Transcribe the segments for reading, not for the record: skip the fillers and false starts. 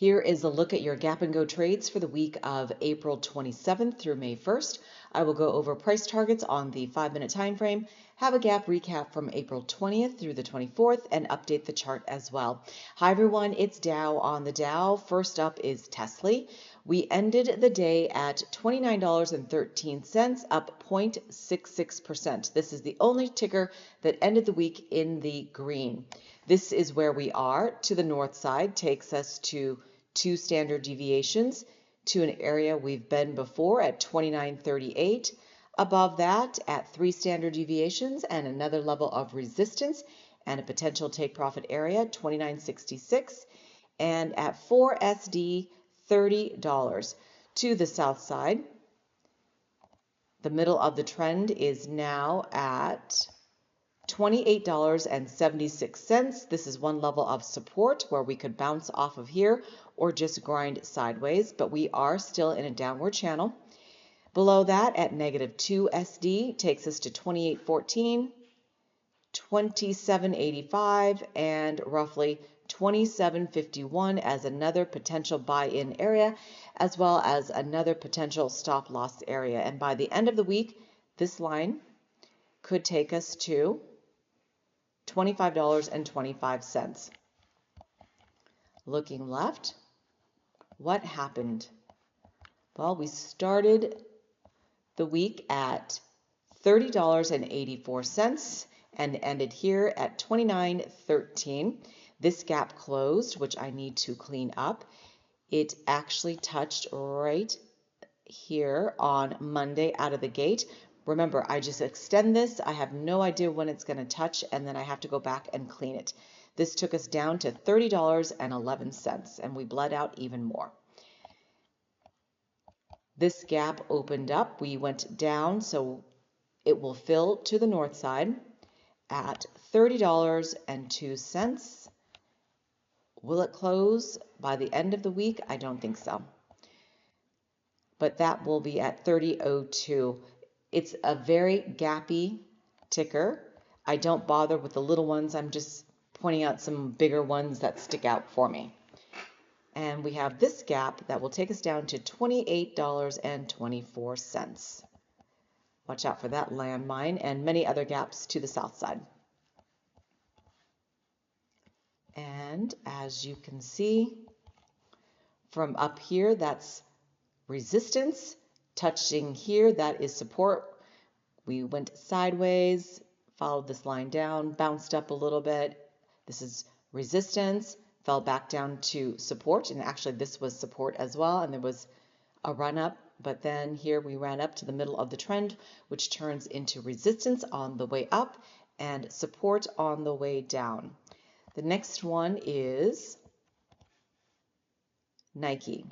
Here is a look at your gap and go trades for the week of April 27th through May 1st. I will go over price targets on the 5-minute time frame, have a gap recap from April 20th through the 24th, and update the chart as well. Hi everyone, it's Dow on the Dow. First up is Tsly. We ended the day at $29.13, up 0.66%. This is the only ticker that ended the week in the green. This is where we are. To the north side takes us to 2 standard deviations to an area we've been before at 29.38. Above that at 3 standard deviations and another level of resistance and a potential take profit area, 29.66. And at 4 SD, $30. To the south side, the middle of the trend is now at $28.76. This is one level of support where we could bounce off of here or just grind sideways, but we are still in a downward channel. Below that at -2 SD takes us to 28.14, 27.85, and roughly 27.51 as another potential buy-in area, as well as another potential stop loss area. And by the end of the week, this line could take us to $25.25. Looking left, what happened? Well, we started the week at $30.84 and ended here at $29.13. This gap closed, which I need to clean up. It actually touched right here on Monday out of the gate. Remember, I just extend this. I have no idea when it's going to touch, and then I have to go back and clean it. This took us down to $30.11, and we bled out even more. This gap opened up. We went down, so it will fill to the north side at $30.02. Will it close by the end of the week? I don't think so. But that will be at 30.02. It's a very gappy ticker. I don't bother with the little ones. I'm just pointing out some bigger ones that stick out for me. And we have this gap that will take us down to $28.24. Watch out for that landmine and many other gaps to the south side. And as you can see from up here, that's resistance. Touching here, that is support. We went sideways, followed this line down, bounced up a little bit. This is resistance, fell back down to support, and actually this was support as well, and there was a run up, but then here we ran up to the middle of the trend, which turns into resistance on the way up and support on the way down. The next one is Nike.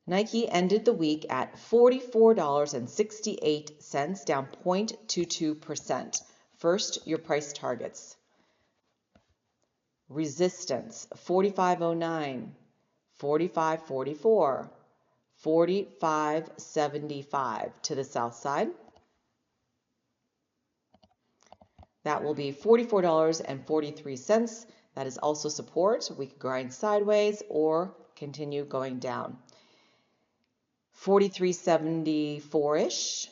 Nike ended the week at $44.68, down 0.22%. First, your price targets. Resistance, 45.09, 45.44, 45.75 to the south side. That will be $44.43. That is also support. We could grind sideways or continue going down. 43.74-ish,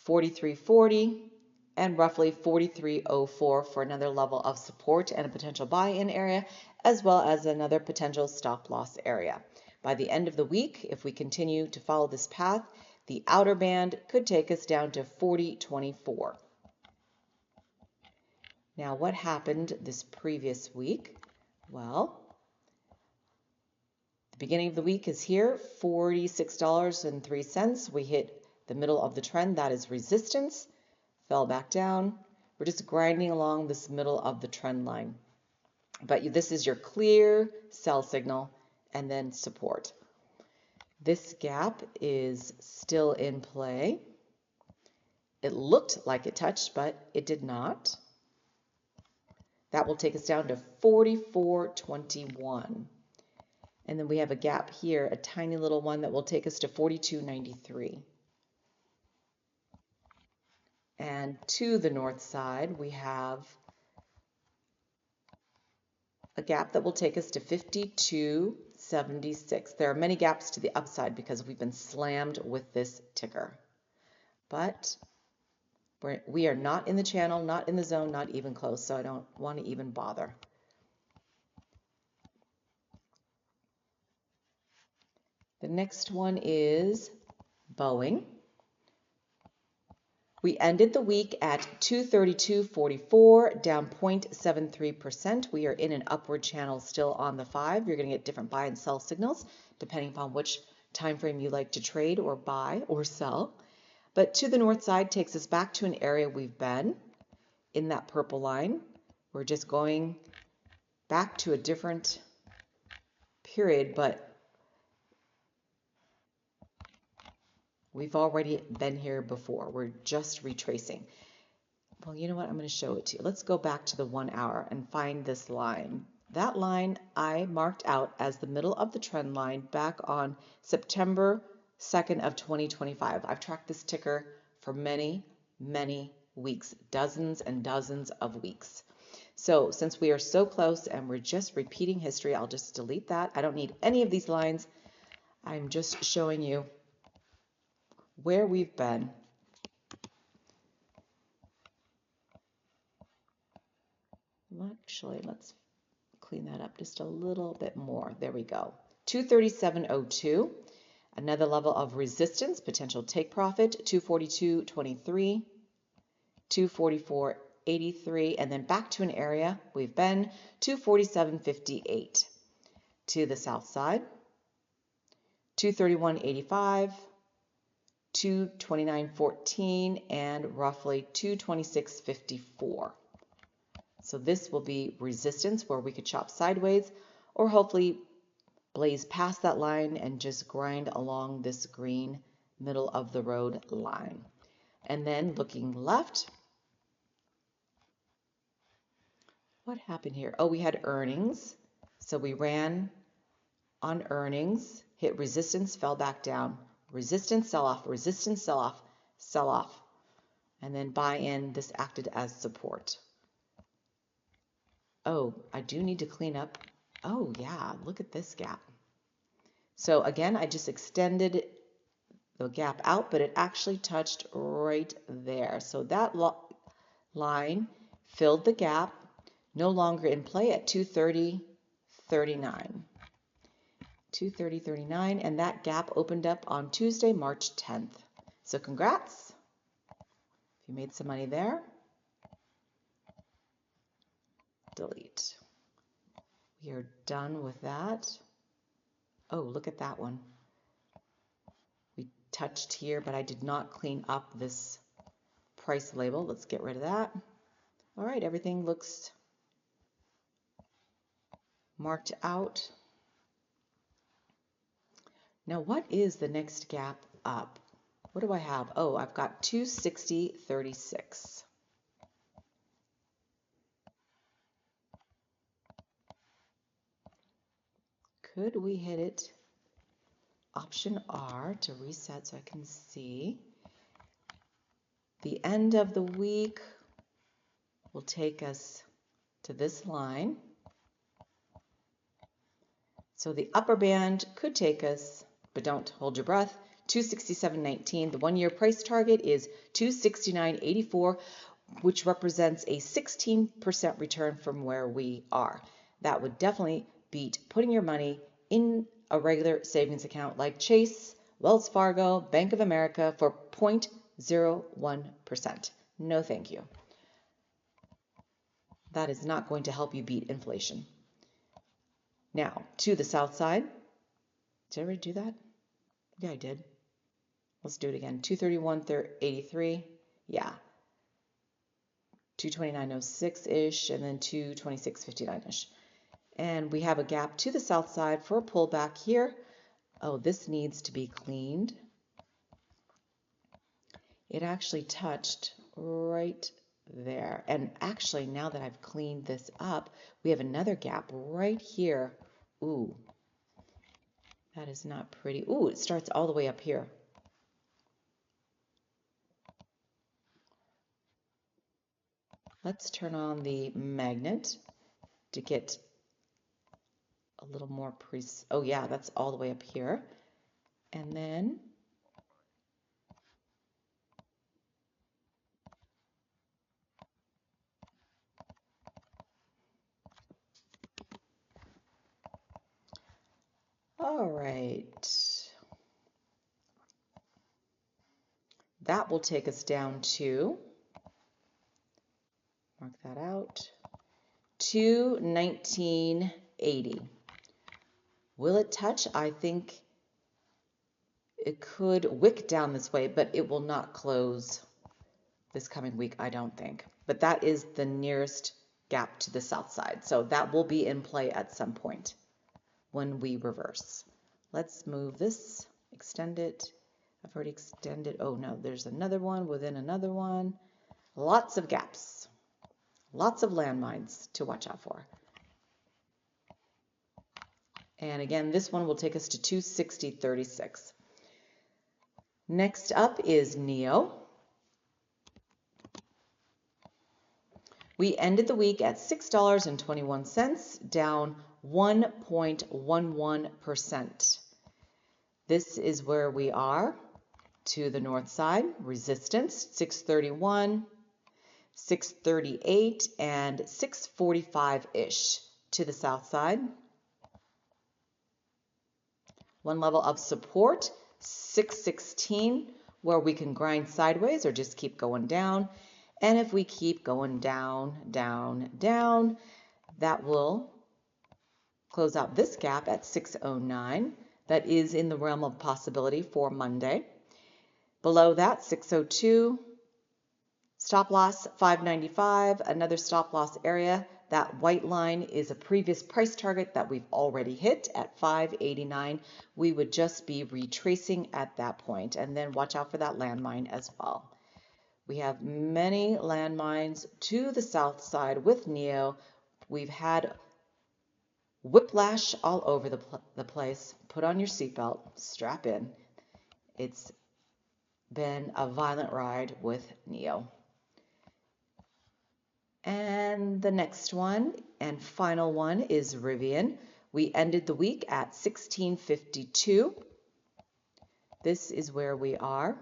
43.40, and roughly 43.04 for another level of support and a potential buy-in area, as well as another potential stop loss area. By the end of the week, if we continue to follow this path, the outer band could take us down to 40.24. Now, what happened this previous week? Well, the beginning of the week is here, $46.03. We hit the middle of the trend, that is resistance, fell back down. We're just grinding along this middle of the trend line. But this is your clear sell signal and then support. This gap is still in play. It looked like it touched, but it did not. That will take us down to 44.21. And then we have a gap here, a tiny little one that will take us to 42.93. And to the north side, we have a gap that will take us to 52.76. There are many gaps to the upside because we've been slammed with this ticker. But we are not in the channel, not in the zone, not even close, so I don't want to even bother. The next one is Boeing. We ended the week at 232.44, down 0.73%. We are in an upward channel still on the 5. You're going to get different buy and sell signals depending upon which time frame you like to trade or buy or sell. But to the north side takes us back to an area we've been in that purple line. We're just going back to a different period, but we've already been here before. We're just retracing. Well, you know what? I'm going to show it to you. Let's go back to the 1 hour and find this line. That line I marked out as the middle of the trend line back on September 2nd of 2025. I've tracked this ticker for many, many weeks, dozens and dozens of weeks. So since we are so close and we're just repeating history, I'll just delete that. I don't need any of these lines. I'm just showing you where we've been. Actually, let's clean that up just a little bit more. There we go. 237.02. Another level of resistance, potential take profit, 242.23, 244.83, and then back to an area we've been, 247.58. To the south side, 231.85, 229.14, and roughly 226.54. So this will be resistance where we could chop sideways or hopefully blaze past that line and just grind along this green middle of the road line. And then looking left, what happened here? Oh, we had earnings. So we ran on earnings, hit resistance, fell back down. Resistance, sell off, resistance, sell off, sell off. And then buy in, this acted as support. Oh, I do need to clean up. Oh yeah, look at this gap. So again, I just extended the gap out, but it actually touched right there. So that line filled the gap, no longer in play at 230.39. 230.39, and that gap opened up on Tuesday, March 10th. So congrats. If you made some money there. Delete. We are done with that. Oh, look at that one. We touched here, but I did not clean up this price label. Let's get rid of that. All right, everything looks marked out. Now, what is the next gap up? What do I have? Oh, I've got 260.36. Could we hit it? Option R to reset so I can see. The end of the week will take us to this line. So the upper band could take us, but don't hold your breath, 267.19. The 1 year price target is 269.84, which represents a 16% return from where we are. That would definitely beat putting your money in a regular savings account like Chase, Wells Fargo, Bank of America for 0.01%. No, thank you. That is not going to help you beat inflation. Now, to the south side. Did I already do that? Yeah, I did. Let's do it again. 231.83. Yeah. 229.06-ish, and then 226.59-ish. And we have a gap to the south side for a pullback here. Oh, this needs to be cleaned. It actually touched right there. And actually, now that I've cleaned this up, we have another gap right here. Ooh, that is not pretty. Ooh, it starts all the way up here. Let's turn on the magnet to get a little more oh yeah, that's all the way up here. And then all right. That will take us down to, mark that out, to 1980. Will it touch? I think it could wick down this way, but it will not close this coming week, I don't think. But that is the nearest gap to the south side. So that will be in play at some point when we reverse. Let's move this, extend it. I've already extended. Oh no, there's another one within another one. Lots of gaps, lots of landmines to watch out for. And again, this one will take us to 260.36. Next up is NEO. We ended the week at $6.21, down 1.11%. This is where we are to the north side. Resistance, 631, 638, and 645-ish to the south side. One level of support, 616, where we can grind sideways or just keep going down. And if we keep going down, down, down, that will close out this gap at 609. That is in the realm of possibility for Monday. Below that, 602. Stop loss, 595. Another stop loss area. That white line is a previous price target that we've already hit at 589. We would just be retracing at that point. And then watch out for that landmine as well. We have many landmines to the south side with NEO. We've had whiplash all over the place. Put on your seatbelt, strap in. It's been a violent ride with NEO. And the next one and final one is Rivn. We ended the week at 1652. This is where we are.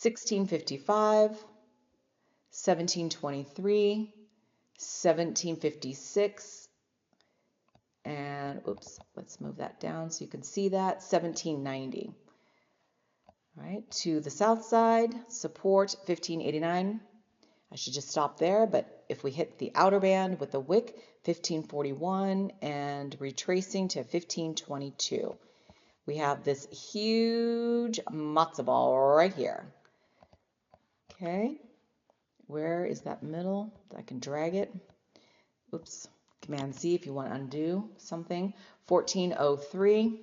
1655, 1723, 1756, and oops, let's move that down so you can see that, 1790. All right, to the south side, support 1589. I should just stop there, but if we hit the outer band with the wick, 1541, and retracing to 1522. We have this huge matzo ball right here. Okay, where is that middle? I can drag it. Oops, Command Z if you want to undo something. 1403.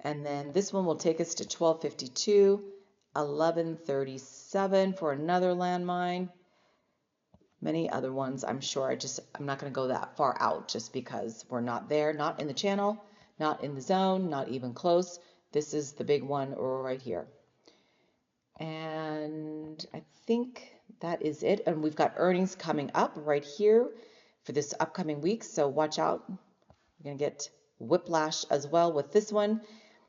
And then this one will take us to 1252, 1137 for another landmine. Many other ones, I'm sure. I'm not going to go that far out just because we're not there, not in the channel, not in the zone, not even close. This is the big one right here. And I think that is it. And we've got earnings coming up right here for this upcoming week. So watch out. We're going to get whiplash as well with this one.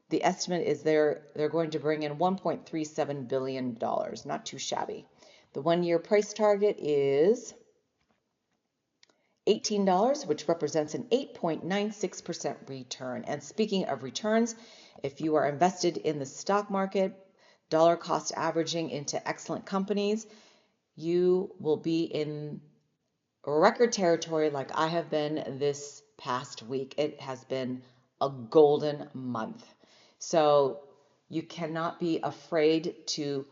The estimate is they're going to bring in $1.37 billion. Not too shabby. The 1-year price target is $18, which represents an 8.96% return. And speaking of returns, if you are invested in the stock market, dollar cost averaging into excellent companies, you will be in record territory like I have been this past week. It has been a golden month. So you cannot be afraid to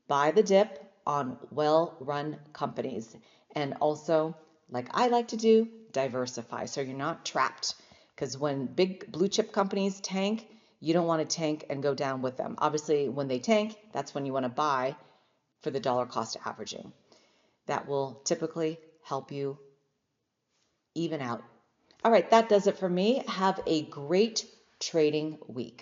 buy the dip on well-run companies. And also, like I like to do, diversify so you're not trapped. Because when big blue chip companies tank, you don't want to tank and go down with them. Obviously, when they tank, that's when you want to buy for the dollar cost averaging. That will typically help you even out. All right, that does it for me. Have a great trading week.